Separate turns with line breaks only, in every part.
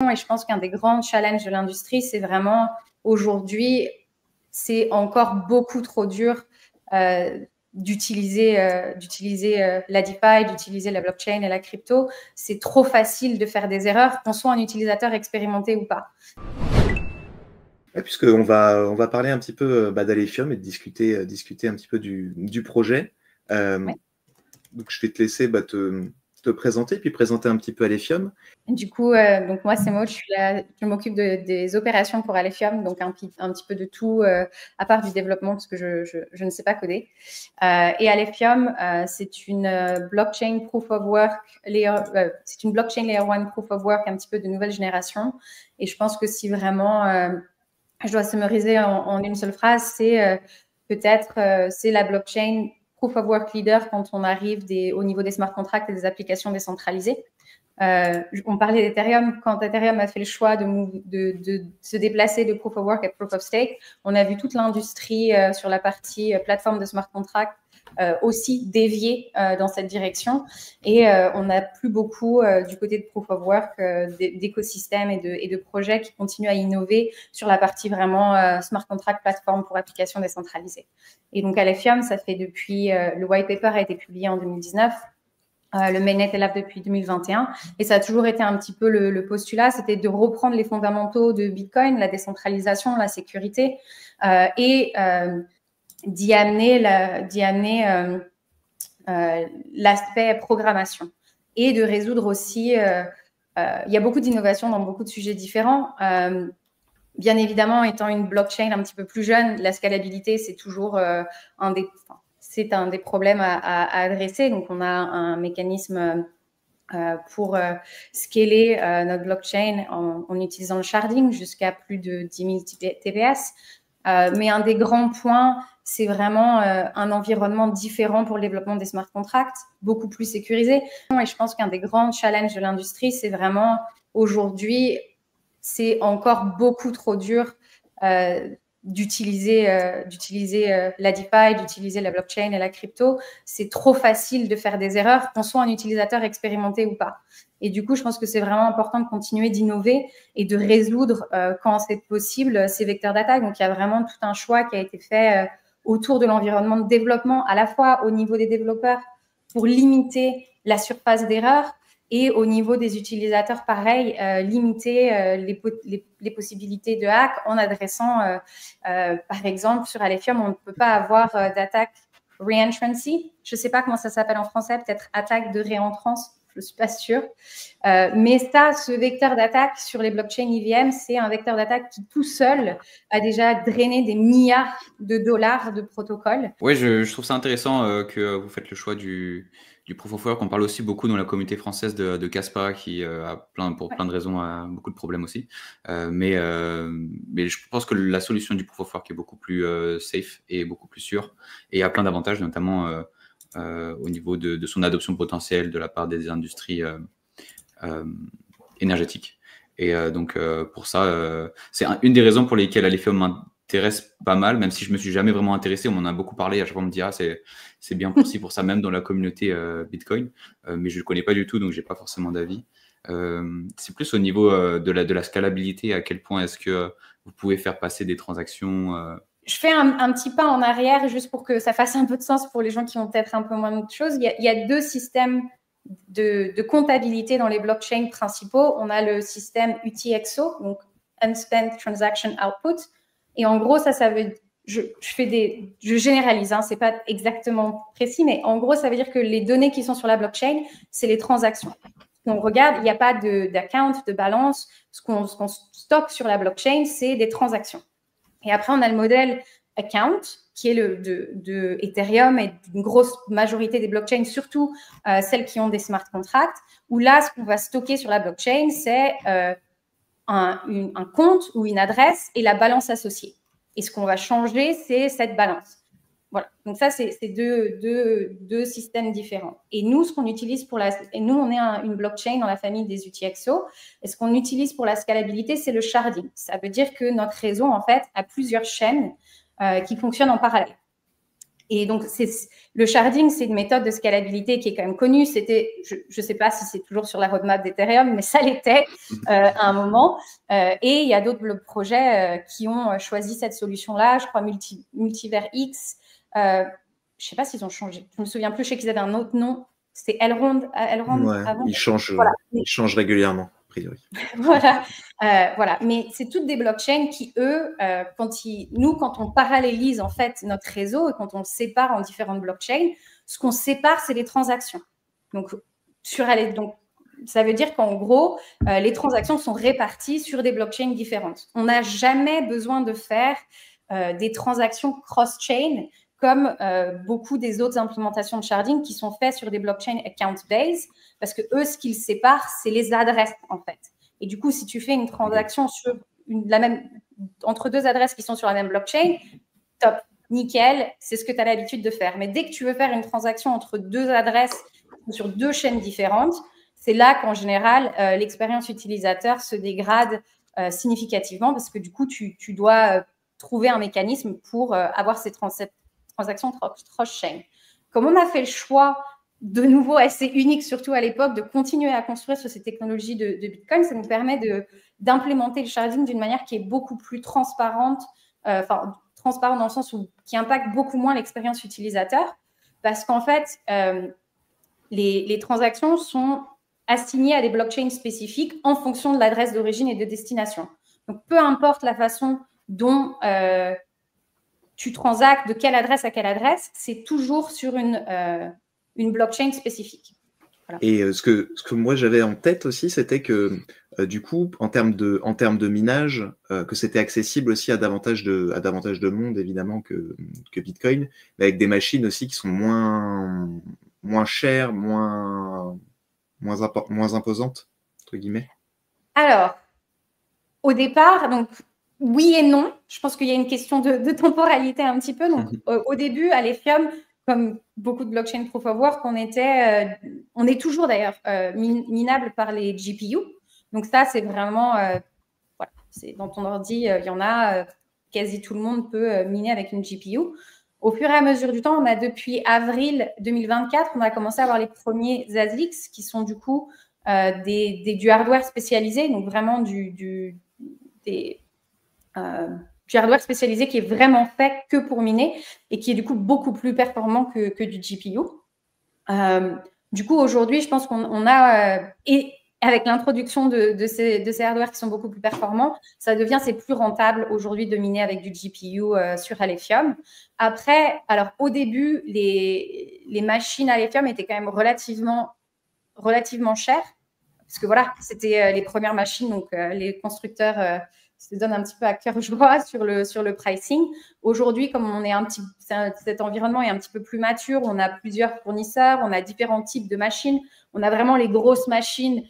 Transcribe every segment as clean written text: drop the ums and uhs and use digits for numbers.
Et je pense qu'un des grands challenges de l'industrie, c'est vraiment aujourd'hui, c'est encore beaucoup trop dur d'utiliser la DeFi, d'utiliser la blockchain et la crypto. C'est trop facile de faire des erreurs, qu'on soit un utilisateur expérimenté ou pas.
Ouais, puisqu'on va parler un petit peu d'Alephium et de discuter un petit peu du projet.
Ouais.
Donc, je vais te laisser te présenter, puis présenter un petit peu Alephium.
Du coup, donc moi, c'est Maud, je m'occupe des opérations pour Alephium, donc un petit peu de tout, à part du développement, parce que je ne sais pas coder. Et Alephium, c'est une blockchain proof of work c'est une blockchain layer 1 proof of work un petit peu de nouvelle génération. Et je pense que si vraiment je dois summariser en une seule phrase, c'est peut-être c'est la blockchain proof of work leader quand on arrive au niveau des smart contracts et des applications décentralisées. On parlait d'Ethereum. Quand Ethereum a fait le choix de se déplacer de proof of work à proof of stake, on a vu toute l'industrie sur la partie plateforme de smart contract aussi dévier dans cette direction. Et on n'a plus beaucoup du côté de proof of work d'écosystèmes et de projets qui continuent à innover sur la partie vraiment smart contract plateforme pour applications décentralisées. Et donc Alephium, ça fait depuis le white paper a été publié en 2019. Le mainnet est là depuis 2021 et ça a toujours été un petit peu le postulat, c'était de reprendre les fondamentaux de Bitcoin, la décentralisation, la sécurité et d'y amener l'aspect programmation et de résoudre aussi, il y a beaucoup d'innovations dans beaucoup de sujets différents. Bien évidemment, étant une blockchain un petit peu plus jeune, la scalabilité, c'est toujours un des problèmes à adresser. Donc, on a un mécanisme pour scaler notre blockchain en utilisant le sharding jusqu'à plus de 10 000 TPS. Mais un des grands points, c'est vraiment un environnement différent pour le développement des smart contracts, beaucoup plus sécurisé. Et je pense qu'un des grands challenges de l'industrie, c'est vraiment aujourd'hui, c'est encore beaucoup trop dur d'utiliser la DeFi, d'utiliser la blockchain et la crypto. C'est trop facile de faire des erreurs, qu'on soit un utilisateur expérimenté ou pas. Et du coup, je pense que c'est vraiment important de continuer d'innover et de résoudre, quand c'est possible, ces vecteurs d'attaque. Donc, il y a vraiment tout un choix qui a été fait autour de l'environnement de développement, à la fois au niveau des développeurs pour limiter la surface d'erreur, et au niveau des utilisateurs, pareil, limiter les possibilités de hack en adressant, par exemple, sur Alephium, on ne peut pas avoir d'attaque re-entrancy. Je ne sais pas comment ça s'appelle en français, peut-être attaque de réentrance, je ne suis pas sûre. Mais ça, ce vecteur d'attaque sur les blockchains EVM, c'est un vecteur d'attaque qui, tout seul, a déjà drainé des milliards de dollars de protocoles.
Oui, je trouve ça intéressant que vous faites le choix du proof of work. On parle aussi beaucoup dans la communauté française de Kaspa qui pour plein de raisons a beaucoup de problèmes aussi. Mais je pense que la solution du proof of work est beaucoup plus safe et beaucoup plus sûre et a plein d'avantages, notamment au niveau de son adoption potentielle de la part des industries énergétiques. Et donc pour ça, c'est une des raisons pour lesquelles Alephium m'intéresse pas mal, même si je me suis jamais vraiment intéressé. On m'en a beaucoup parlé. À chaque fois, on me dit c'est bien pour ci, pour ça, même dans la communauté Bitcoin. Mais je le connais pas du tout, donc j'ai pas forcément d'avis. C'est plus au niveau de la scalabilité. À quel point est-ce que vous pouvez faire passer des transactions
Je fais un petit pas en arrière juste pour que ça fasse un peu de sens pour les gens qui ont peut-être un peu moins de choses. Il y a deux systèmes de comptabilité dans les blockchains principaux. On a le système UTXO, donc Unspent Transaction Output. Et en gros, ça veut je généralise, hein, c'est pas exactement précis, mais en gros, ça veut dire que les données qui sont sur la blockchain, c'est les transactions. On regarde, il n'y a pas d'account, de balance. Ce qu'on stocke sur la blockchain, c'est des transactions. Et après, on a le modèle account, qui est de Ethereum et d'une grosse majorité des blockchains, surtout celles qui ont des smart contracts, où là, ce qu'on va stocker sur la blockchain, c'est un compte ou une adresse et la balance associée. Et ce qu'on va changer, c'est cette balance. Voilà. Donc ça, c'est deux systèmes différents. Et nous, ce qu'on utilise nous, on est une blockchain dans la famille des UTXO. Et ce qu'on utilise pour la scalabilité, c'est le sharding. Ça veut dire que notre réseau, en fait, a plusieurs chaînes qui fonctionnent en parallèle. Et donc, le sharding, c'est une méthode de scalabilité qui est quand même connue. C'était, je ne sais pas si c'est toujours sur la roadmap d'Ethereum, mais ça l'était à un moment. Et il y a d'autres projets qui ont choisi cette solution-là. Je crois Multivers X. Je ne sais pas s'ils ont changé. Je ne me souviens plus. Je sais qu'ils avaient un autre nom. C'était Elrond
ouais,
avant.
Ils changent régulièrement, a priori.
Voilà. Voilà. Mais c'est toutes des blockchains qui, eux, quand on parallélise en fait notre réseau et quand on le sépare en différentes blockchains, ce qu'on sépare, c'est les transactions. Donc, ça veut dire qu'en gros, les transactions sont réparties sur des blockchains différentes. On n'a jamais besoin de faire des transactions cross-chain comme beaucoup des autres implémentations de sharding qui sont faites sur des blockchains account-based, parce que eux, ce qu'ils séparent, c'est les adresses en fait. Et du coup, si tu fais une transaction sur entre deux adresses qui sont sur la même blockchain, top, nickel, c'est ce que tu as l'habitude de faire. Mais dès que tu veux faire une transaction entre deux adresses sur deux chaînes différentes, c'est là qu'en général, l'expérience utilisateur se dégrade significativement parce que du coup, tu dois trouver un mécanisme pour avoir cette transaction cross-chain. Comme on a fait le choix de nouveau assez unique, surtout à l'époque, de continuer à construire sur ces technologies de Bitcoin, ça nous permet d'implémenter le sharding d'une manière qui est beaucoup plus transparente, transparente dans le sens qui impacte beaucoup moins l'expérience utilisateur, parce qu'en fait, les transactions sont assignées à des blockchains spécifiques en fonction de l'adresse d'origine et de destination. Donc, peu importe la façon dont tu transactes, de quelle adresse à quelle adresse, c'est toujours sur une blockchain spécifique. Voilà.
Et ce que moi j'avais en tête aussi, c'était que du coup, en termes de minage, que c'était accessible aussi à davantage de monde, évidemment, que Bitcoin, mais avec des machines aussi qui sont moins chères, moins imposantes, entre guillemets.
Alors, au départ, donc, oui et non. Je pense qu'il y a une question de temporalité un petit peu. Donc, au début, à l'Ethereum, comme beaucoup de blockchain proof of work, on est toujours d'ailleurs minable par les GPU. Donc ça, c'est vraiment, voilà, c'est dans ton ordi, il y en a, quasi tout le monde peut miner avec une GPU. Au fur et à mesure du temps, depuis avril 2024, on a commencé à avoir les premiers ASICs qui sont du coup du hardware spécialisé, donc vraiment du hardware spécialisé qui est vraiment fait que pour miner et qui est du coup beaucoup plus performant que du GPU. Du coup, aujourd'hui, je pense qu'on a, et avec l'introduction de ces hardware qui sont beaucoup plus performants, c'est plus rentable aujourd'hui de miner avec du GPU sur Alephium. Après, alors au début, les machines Alephium étaient quand même relativement chères, parce que voilà, c'était les premières machines, donc les constructeurs se donnent un petit peu à cœur joie sur le pricing. Aujourd'hui, comme cet environnement est un petit peu plus mature, on a plusieurs fournisseurs, on a différents types de machines, on a vraiment les grosses machines,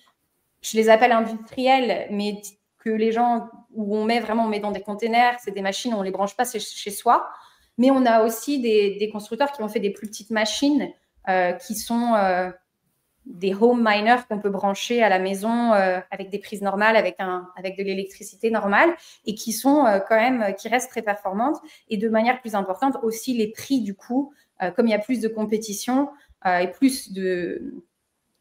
je les appelle industrielles, mais que les gens, où on met dans des containers, c'est des machines, on ne les branche pas chez soi. Mais on a aussi des constructeurs qui ont fait des plus petites machines qui sont des home miners qu'on peut brancher à la maison avec des prises normales, avec de l'électricité normale et qui sont qui restent très performantes. Et de manière plus importante, aussi les prix du coup, comme il y a plus de compétition et plus de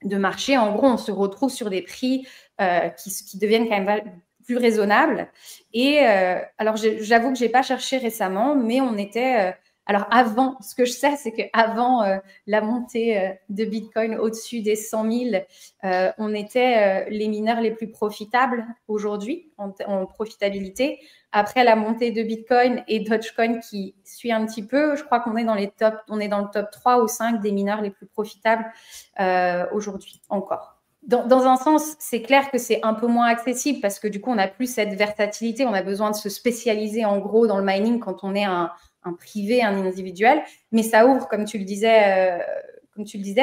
marché, en gros, on se retrouve sur des prix qui deviennent quand même plus raisonnables. Et alors, j'avoue que je n'ai pas cherché récemment, mais on était... alors, avant, ce que je sais, c'est qu'avant la montée de Bitcoin au-dessus des 100 000, on était les mineurs les plus profitables aujourd'hui en profitabilité. Après la montée de Bitcoin et Dogecoin qui suit un petit peu, je crois qu'on est dans le top 3 ou 5 des mineurs les plus profitables aujourd'hui encore. Dans un sens, c'est clair que c'est un peu moins accessible parce que du coup, on n'a plus cette versatilité. On a besoin de se spécialiser en gros dans le mining quand on est un privé, un individuel. Mais ça ouvre, comme tu le disais,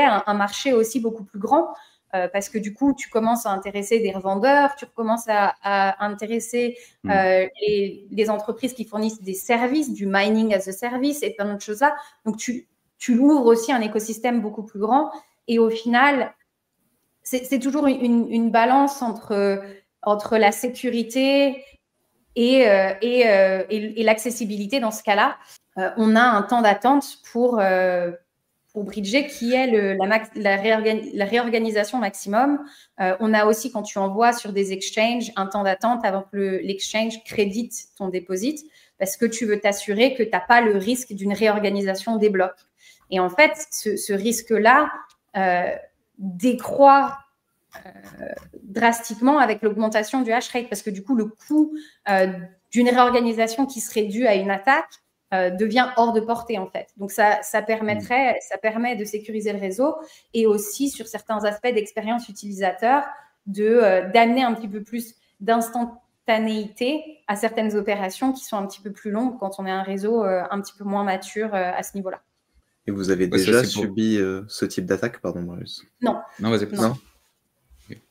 un marché aussi beaucoup plus grand parce que du coup, tu commences à intéresser des revendeurs, tu commences à intéresser les entreprises qui fournissent des services, du mining as a service et plein d'autres choses là. Donc, tu ouvres aussi un écosystème beaucoup plus grand. Et au final, c'est toujours une balance entre la sécurité et l'accessibilité dans ce cas-là. On a un temps d'attente pour bridger qui est la réorganisation maximum. On a aussi, quand tu envoies sur des exchanges, un temps d'attente avant que l'exchange crédite ton deposit, parce que tu veux t'assurer que tu n'as pas le risque d'une réorganisation des blocs. Et en fait, ce risque-là décroît drastiquement avec l'augmentation du hash rate, parce que du coup, le coût d'une réorganisation qui serait due à une attaque devient hors de portée, en fait. Donc, ça permet de sécuriser le réseau et aussi, sur certains aspects d'expérience utilisateur, d'amener un petit peu plus d'instantanéité à certaines opérations qui sont un petit peu plus longues quand on est un réseau un petit peu moins mature à ce niveau-là.
Et vous avez déjà subi ce type d'attaque, pardon, Marius?
Non.
Non, vas-y.
Non.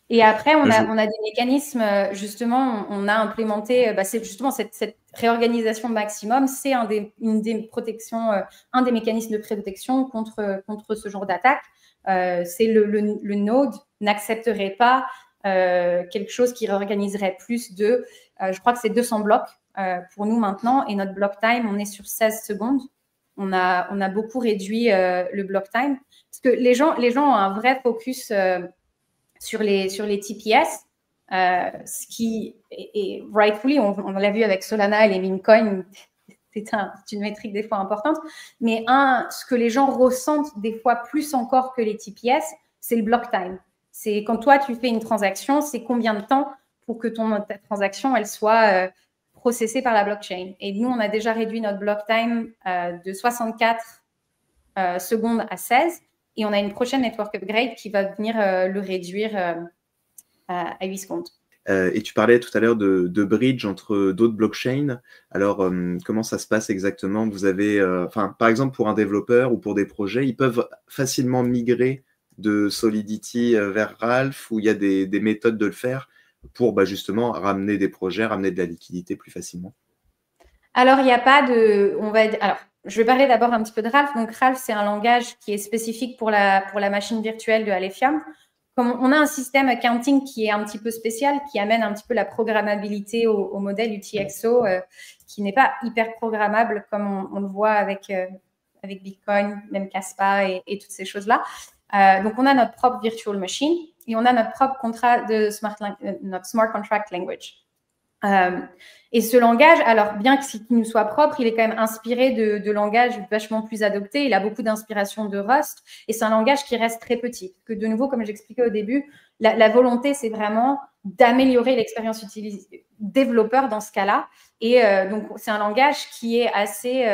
Et après, on a des mécanismes, justement, on a implémenté, c'est justement cette réorganisation maximum, c'est un des mécanismes de protection contre ce genre d'attaque. C'est le node n'accepterait pas quelque chose qui réorganiserait plus de, je crois que c'est 200 blocs pour nous maintenant, et notre block time, on est sur 16 secondes. On a beaucoup réduit le block time, parce que les gens ont un vrai focus sur les TPS, ce qui est rightfully, on l'a vu avec Solana et les meme coins, c'est une métrique des fois importante, mais ce que les gens ressentent des fois plus encore que les TPS, c'est le block time. C'est quand toi, tu fais une transaction, c'est combien de temps pour que ta transaction, elle soit processée par la blockchain. Et nous, on a déjà réduit notre block time de 64 secondes à 16. Et on a une prochaine network upgrade qui va venir le réduire à 8 secondes.
Et tu parlais tout à l'heure de bridge entre d'autres blockchains. Alors, comment ça se passe exactement? Vous avez, par exemple, pour un développeur ou pour des projets, ils peuvent facilement migrer de Solidity vers Ralph, où il y a des méthodes de le faire pour justement ramener des projets, ramener de la liquidité plus facilement.
Alors, il n'y a pas de... Alors, je vais parler d'abord un petit peu de Ralph. Donc, Ralph, c'est un langage qui est spécifique pour la machine virtuelle de Alephium. Comme on a un système accounting qui est un petit peu spécial, qui amène un petit peu la programmabilité au modèle UTXO, qui n'est pas hyper programmable comme on le voit avec Bitcoin, même Caspa et toutes ces choses-là. Donc, on a notre propre virtual machine et on a notre propre contrat de notre smart contract language. Et ce langage, alors bien qu'il nous soit propre, il est quand même inspiré de langages vachement plus adoptés. Il a beaucoup d'inspiration de Rust et c'est un langage qui reste très petit. Parce que de nouveau, comme j'expliquais au début, la volonté, c'est vraiment d'améliorer l'expérience développeur dans ce cas-là. Et donc, c'est un langage qui est assez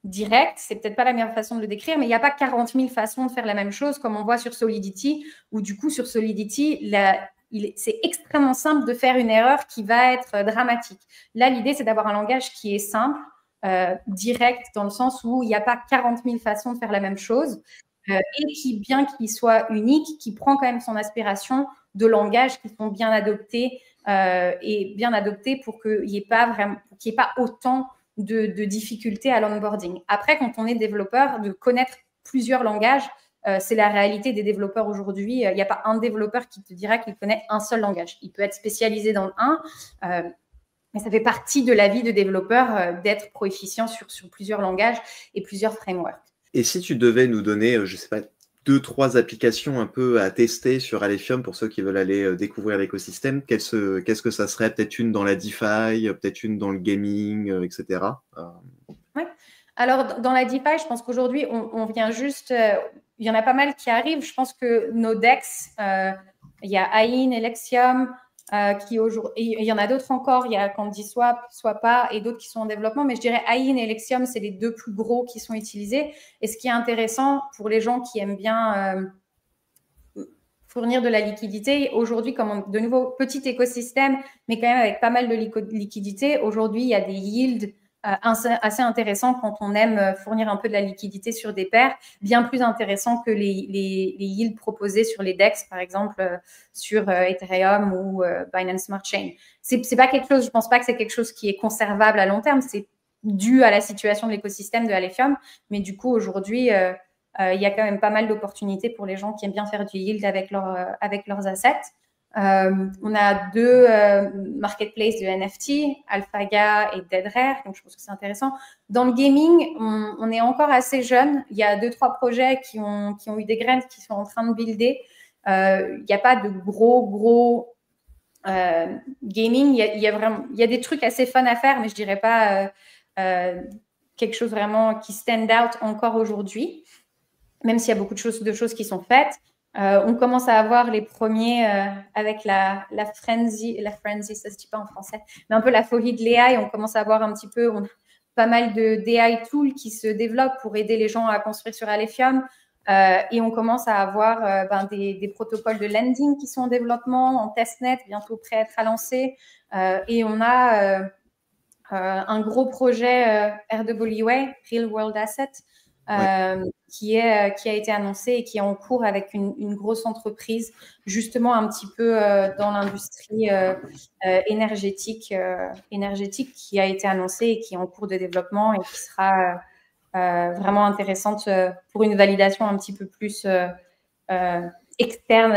direct. C'est peut-être pas la meilleure façon de le décrire, mais il n'y a pas 40 000 façons de faire la même chose comme on voit sur Solidity, où du coup, sur Solidity, c'est extrêmement simple de faire une erreur qui va être dramatique. Là, l'idée, c'est d'avoir un langage qui est simple, direct, dans le sens où il n'y a pas 40 000 façons de faire la même chose, et qui, bien qu'il soit unique, qui prend quand même son inspiration de langages qui sont bien adoptés pour qu'il n'y ait pas autant de difficultés à l'onboarding. Après, quand on est développeur, de connaître plusieurs langages, c'est la réalité des développeurs aujourd'hui. Il n'y a pas un développeur qui te dira qu'il connaît un seul langage. Il peut être spécialisé dans le mais ça fait partie de la vie de développeur d'être proficient sur plusieurs langages et plusieurs frameworks.
Et si tu devais nous donner, je ne sais pas, 2-3 applications un peu à tester sur Alephium pour ceux qui veulent aller découvrir l'écosystème, qu'est-ce que ça serait? Peut-être une dans la DeFi, peut-être une dans le gaming, etc.
Ouais. Alors, dans la DeFi, je pense qu'aujourd'hui, on vient juste... il y en a pas mal qui arrivent. Je pense que nos DEX, il y a Ain, Alexium, qui aujourd'hui... Il y en a d'autres encore. Il y a CandySwap, Swappa et d'autres qui sont en développement. Mais je dirais Ain et Alexium, c'est les deux plus gros qui sont utilisés. Et ce qui est intéressant pour les gens qui aiment bien fournir de la liquidité, aujourd'hui, comme de nouveau, petit écosystème, mais quand même avec pas mal de liquidité, aujourd'hui, il y a des yields assez intéressant quand on aime fournir un peu de la liquidité sur des paires, bien plus intéressant que les yields proposés sur les DEX, par exemple, sur Ethereum ou Binance Smart Chain. C'est pas quelque chose, je pense pas que c'est quelque chose qui est conservable à long terme, c'est dû à la situation de l'écosystème de Alephium, mais du coup, aujourd'hui, il y a quand même pas mal d'opportunités pour les gens qui aiment bien faire du yield avec leurs assets. On a 2 marketplaces de NFT, AlphaGa et DeadRare, donc je pense que c'est intéressant. Dans le gaming, on est encore assez jeune. Il y a 2-3 projets qui ont eu des graines, qui sont en train de builder. Il n'y a pas de gros gaming. Il y a des trucs assez fun à faire, mais je dirais pas quelque chose vraiment qui stand out encore aujourd'hui, même s'il y a beaucoup de choses qui sont faites. On commence à avoir les premiers avec la frenzy, ça se dit pas en français, mais un peu la folie de l'AI. On commence à avoir un petit peu pas mal d'AI tools qui se développent pour aider les gens à construire sur Alephium. Et on commence à avoir des protocoles de lending qui sont en développement, en testnet, bientôt prêts à être à lancer. Et on a un gros projet RWA, Real World Asset, qui a été annoncé et qui est en cours avec une grosse entreprise, justement un petit peu dans l'industrie énergétique qui a été annoncée et qui est en cours de développement et qui sera vraiment intéressante pour une validation un petit peu plus externe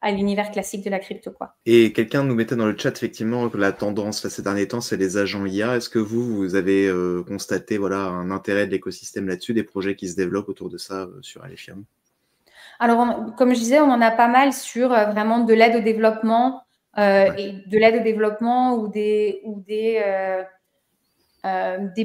à l'univers classique de la crypto, quoi.
Et quelqu'un nous mettait dans le chat effectivement que la tendance ces derniers temps, c'est les agents IA. Est-ce que vous avez constaté un intérêt de l'écosystème là-dessus, des projets qui se développent autour de ça sur Alephium?
Alors, comme je disais, on en a pas mal sur vraiment de l'aide au développement et de l'aide au développement ou des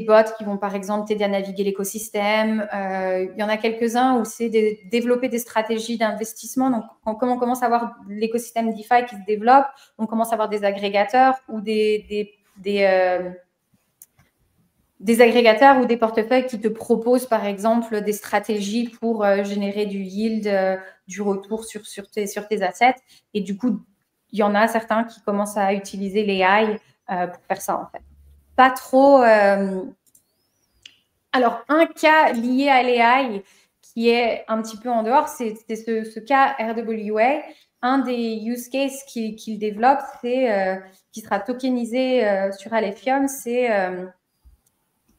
bots qui vont par exemple t'aider à naviguer l'écosystème. Il y en a quelques-uns où c'est développer des stratégies d'investissement. Donc, comme on commence à avoir l'écosystème DeFi qui se développe, on commence à avoir des agrégateurs ou des agrégateurs ou des portefeuilles qui te proposent par exemple des stratégies pour générer du yield, du retour sur tes assets. Et du coup, il y en a certains qui commencent à utiliser l'AI pour faire ça en fait. Pas trop. Alors, un cas lié à l'AI qui est un petit peu en dehors, c'est ce cas RWA. Un des use cases qu'il développe, qui sera tokenisé sur Alephium, c'est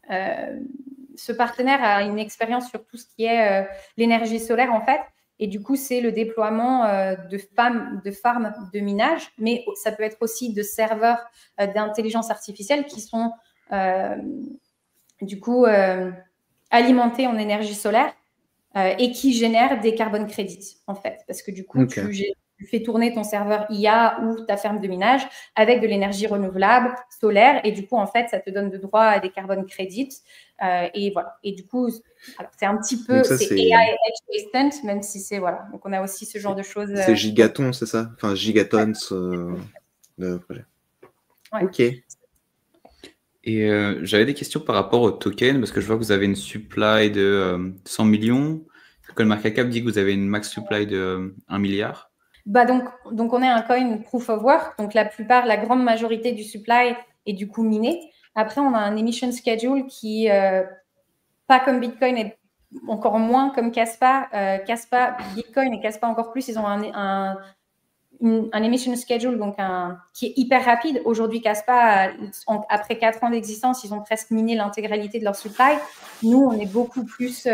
ce partenaire a une expérience sur tout ce qui est l'énergie solaire en fait. Et du coup, c'est le déploiement de farms de minage, mais ça peut être aussi de serveurs d'intelligence artificielle qui sont du coup alimentés en énergie solaire et qui génèrent des carbon credits en fait. Parce que du coup, tu fais tourner ton serveur IA ou ta ferme de minage avec de l'énergie renouvelable solaire et du coup, en fait, ça te donne de droit à des carbon credits. Et voilà. Et du coup, c'est un petit peu c'est AI adjacent, même si c'est voilà. Donc on a aussi ce genre de choses.
C'est gigatons, c'est ça? Enfin, gigatons de projet.
Ouais.
Ok.
Et j'avais des questions par rapport au token, parce que je vois que vous avez une supply de 100 millions. CoinMarketCap dit que vous avez une max supply de 1 milliard.
Donc on est un coin proof of work. Donc la grande majorité du supply est du coup miné. Après, on a un emission schedule qui, pas comme Bitcoin et encore moins comme Kaspa. Kaspa, Bitcoin et Kaspa encore plus, ils ont un emission schedule donc qui est hyper rapide. Aujourd'hui, Kaspa, après 4 ans d'existence, ils ont presque miné l'intégralité de leur supply. Nous, on est beaucoup plus,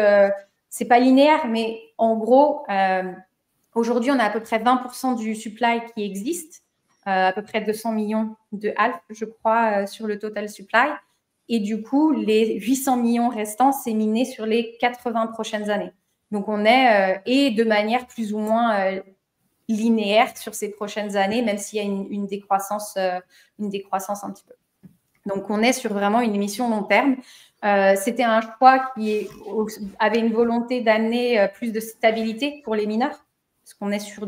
c'est pas linéaire, mais en gros, aujourd'hui, on a à peu près 20% du supply qui existe, à peu près 200 millions de ALF, je crois, sur le total supply. Et du coup, les 800 millions restants, c'est miné sur les 80 prochaines années. Donc, on est, et de manière plus ou moins linéaire sur ces prochaines années, même s'il y a une décroissance un petit peu. Donc, on est sur vraiment une émission long terme. C'était un choix qui avait une volonté d'amener plus de stabilité pour les mineurs, parce qu'on est sur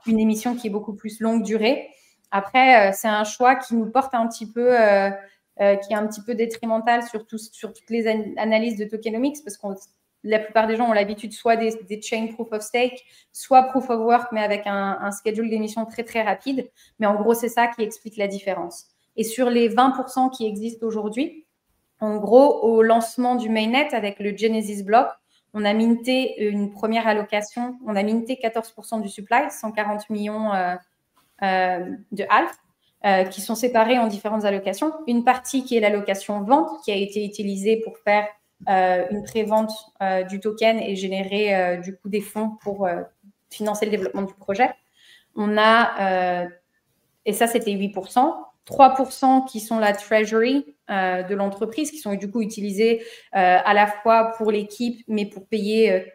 une émission qui est beaucoup plus longue durée. Après, c'est un choix qui nous porte un petit peu, qui est un petit peu détrimental sur toutes les analyses de tokenomics, parce que la plupart des gens ont l'habitude soit des chain proof of stake, soit proof of work, mais avec un schedule d'émission très, très rapide. Mais en gros, c'est ça qui explique la différence. Et sur les 20% qui existent aujourd'hui, en gros, au lancement du mainnet avec le Genesis block, on a minté une première allocation, on a minté 14% du supply, 140 millions de ALF, qui sont séparés en différentes allocations. Une partie qui est l'allocation vente, qui a été utilisée pour faire une pré-vente du token et générer du coup des fonds pour financer le développement du projet. on a, et ça c'était 8%, 3% qui sont la treasury de l'entreprise, qui sont du coup utilisés à la fois pour l'équipe, mais pour payer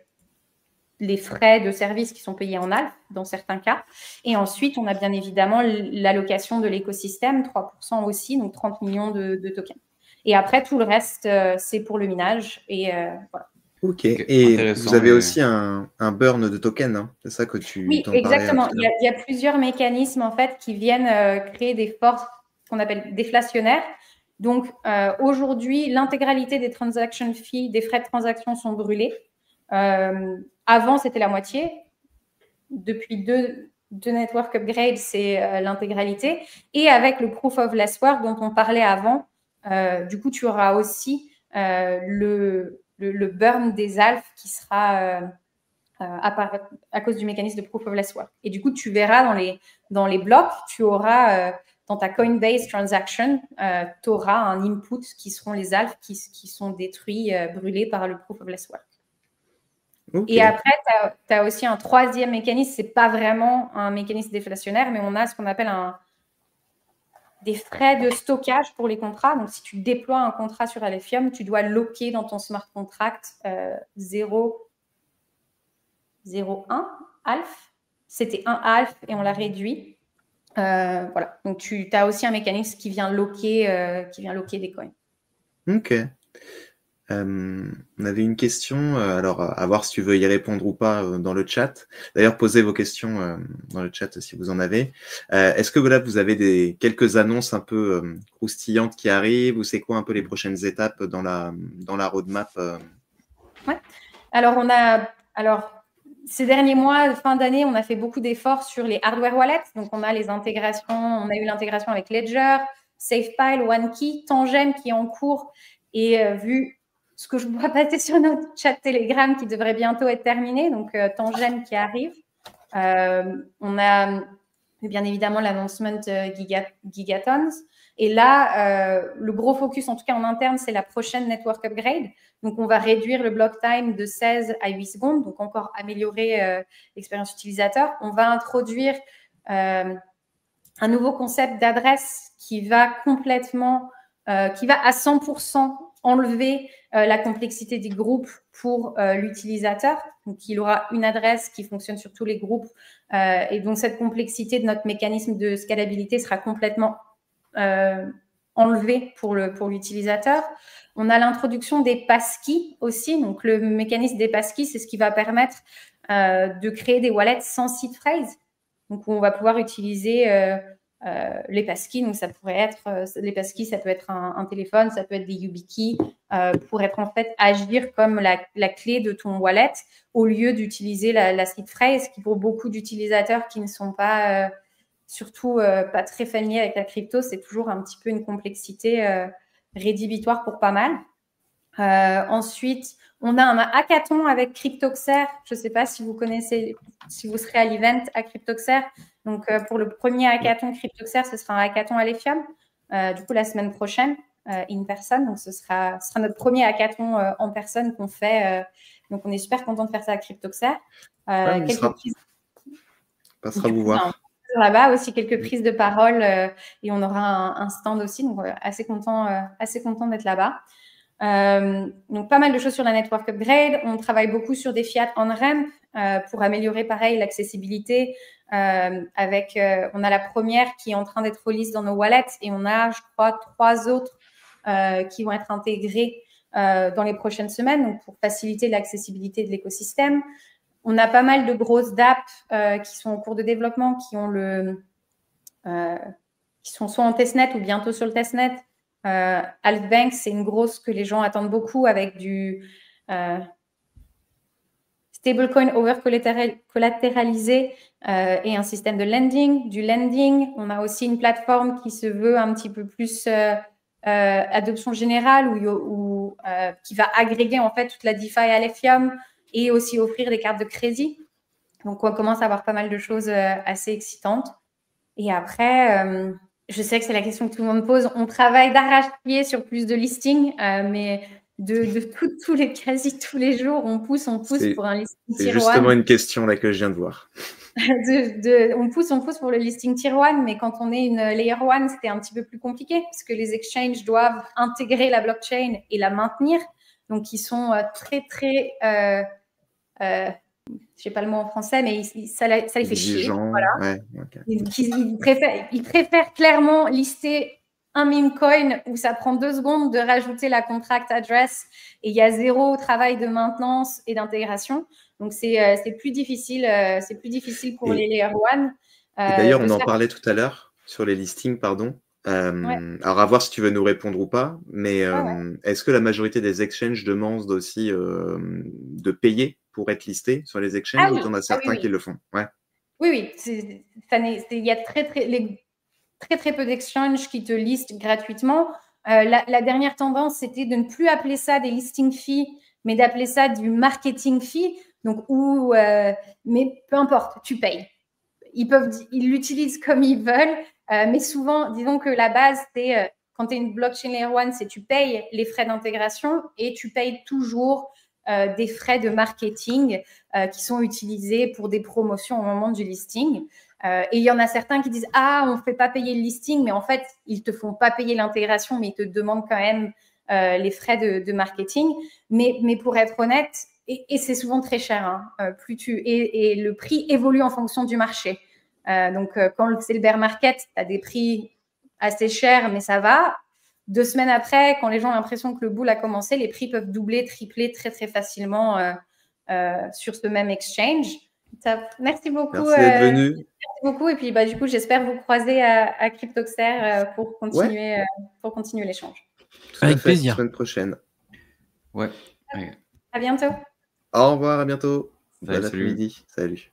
les frais de service qui sont payés en ALF dans certains cas. Et ensuite, on a bien évidemment l'allocation de l'écosystème, 3% aussi, donc 30 millions de tokens. Et après, tout le reste, c'est pour le minage. Et voilà.
Ok. Et vous avez aussi un burn de tokens, hein. C'est ça que tu
Oui,
t'en parlais.
exactement. Il y a plusieurs mécanismes en fait qui viennent créer des forces qu'on appelle déflationnaires. Donc aujourd'hui, l'intégralité des transaction fees, des frais de transaction sont brûlés. Avant, c'était la moitié. Depuis deux network upgrades, c'est l'intégralité. Et avec le proof of last word dont on parlait avant, du coup, tu auras aussi le burn des alphes qui sera à cause du mécanisme de proof of last word. Et du coup, tu verras dans les blocs, tu auras dans ta Coinbase transaction, tu auras un input qui seront les alphes qui sont détruits, brûlés par le proof of last word. Okay. Et après, tu as aussi un troisième mécanisme, ce n'est pas vraiment un mécanisme déflationnaire, mais on a ce qu'on appelle des frais de stockage pour les contrats. Donc, si tu déploies un contrat sur Alephium, tu dois locker dans ton smart contract 0,1 alf. C'était 1 alf et on l'a réduit. Voilà. Donc, tu as aussi un mécanisme qui vient locker des coins.
Ok. On avait une question, alors à voir si tu veux y répondre ou pas dans le chat. D'ailleurs, posez vos questions dans le chat si vous en avez. Est-ce que là, vous avez quelques annonces un peu croustillantes qui arrivent, ou c'est quoi un peu les prochaines étapes dans la roadmap
Ouais. Alors, ces derniers mois, fin d'année, on a fait beaucoup d'efforts sur les hardware wallets. Donc, on a eu l'intégration avec Ledger, SafePile, OneKey, Tangem qui est en cours. Et vu ce que je vois passer sur notre chat Telegram qui devrait bientôt être terminé, donc Tangem qui arrive. On a bien évidemment l'announcement Gigatons. Et là, le gros focus, en tout cas en interne, c'est la prochaine network upgrade. Donc, on va réduire le block time de 16 à 8 secondes, donc encore améliorer l'expérience utilisateur. On va introduire un nouveau concept d'adresse qui va complètement, qui va à 100% enlever la complexité des groupes pour l'utilisateur. Donc, il aura une adresse qui fonctionne sur tous les groupes. Et donc, cette complexité de notre mécanisme de scalabilité sera complètement enlevée pour l'utilisateur. On a l'introduction des passkeys aussi. Donc, le mécanisme des passkeys, c'est ce qui va permettre de créer des wallets sans seed phrase. Donc, on va pouvoir utiliser les passkeys. Donc, ça pourrait être les passkeys, ça peut être un téléphone, ça peut être des YubiKey pour être en fait agir comme la clé de ton wallet au lieu d'utiliser la seed phrase, qui pour beaucoup d'utilisateurs qui ne sont pas surtout pas très familiers avec la crypto, c'est toujours un petit peu une complexité rédhibitoire pour pas mal. Ensuite, on a un hackathon avec Cryptoxer. Je ne sais pas si vous connaissez, si vous serez à l'event à Cryptoxer. Donc, pour le premier hackathon Cryptoxer, ce sera un hackathon Alephium. Du coup, la semaine prochaine, in person. Donc, ce sera notre premier hackathon en personne qu'on fait. Donc, on est super content de faire ça à Cryptoxer.
On passera vous voir.
Là-bas aussi quelques prises de parole et on aura un stand aussi. Donc, assez content d'être là-bas. Donc, pas mal de choses sur la network upgrade. On travaille beaucoup sur des fiat on-ramp pour améliorer, pareil, l'accessibilité. On a la première qui est en train d'être release dans nos wallets et on a, je crois, 3 autres qui vont être intégrées dans les prochaines semaines, donc pour faciliter l'accessibilité de l'écosystème. On a pas mal de grosses dApps qui sont en cours de développement, qui sont soit en testnet ou bientôt sur le testnet. Altbank, c'est une grosse que les gens attendent beaucoup avec du stablecoin over-collatéralisé et un système de lending, du lending. On a aussi une plateforme qui se veut un petit peu plus adoption générale ou qui va agréger en fait toute la DeFi Alephium et aussi offrir des cartes de crédit. Donc, on commence à avoir pas mal de choses assez excitantes. Et après, je sais que c'est la question que tout le monde pose. On travaille d'arrache-pied sur plus de listings, mais quasi tous les jours, on pousse pour un listing
C'est
tier
justement
1.
une question là que je viens de voir.
On pousse pour le listing tier 1, mais quand on est une layer 1, c'était un petit peu plus compliqué parce que les exchanges doivent intégrer la blockchain et la maintenir. Donc, ils sont très, très... je sais pas le mot en français, mais ça les fait chier. Voilà.
Ouais, okay.
Ils préfèrent clairement lister un meme coin où ça prend 2 secondes de rajouter la contract address et il y a 0 travail de maintenance et d'intégration. Donc, c'est plus difficile pour les layer 1.
Et d'ailleurs, on en parlait tout à l'heure sur les listings, pardon. Alors, à voir si tu veux nous répondre ou pas, mais est-ce que la majorité des exchanges demandent aussi de payer pour être listé sur les exchanges ou tu en as certains qui le font?
Oui. Il y a très peu d'exchanges qui te listent gratuitement. La dernière tendance, c'était de ne plus appeler ça des listing fees, mais d'appeler ça du marketing fee. Donc, mais peu importe, tu payes. Ils l'utilisent comme ils veulent, mais souvent, disons que la base, c'est quand tu es une blockchain layer 1, c'est tu payes les frais d'intégration et tu payes toujours des frais de marketing qui sont utilisés pour des promotions au moment du listing. Et il y en a certains qui disent « Ah, on ne fait pas payer le listing », mais en fait, ils ne te font pas payer l'intégration, mais ils te demandent quand même les frais de marketing. Mais pour être honnête, et c'est souvent très cher, hein, et le prix évolue en fonction du marché. Donc, quand c'est le bear market, tu as des prix assez chers, mais ça va. 2 semaines après, quand les gens ont l'impression que le bull a commencé, les prix peuvent doubler, tripler très, très facilement sur ce même exchange. Top. Merci beaucoup.
Merci d'être venu.
Merci beaucoup. Et puis, du coup, j'espère vous croiser à Cryptoxer pour continuer l'échange.
Avec plaisir.
La semaine prochaine.
Ouais.
À bientôt.
Au revoir, à bientôt.
Salut,
Bon après-midi. Salut.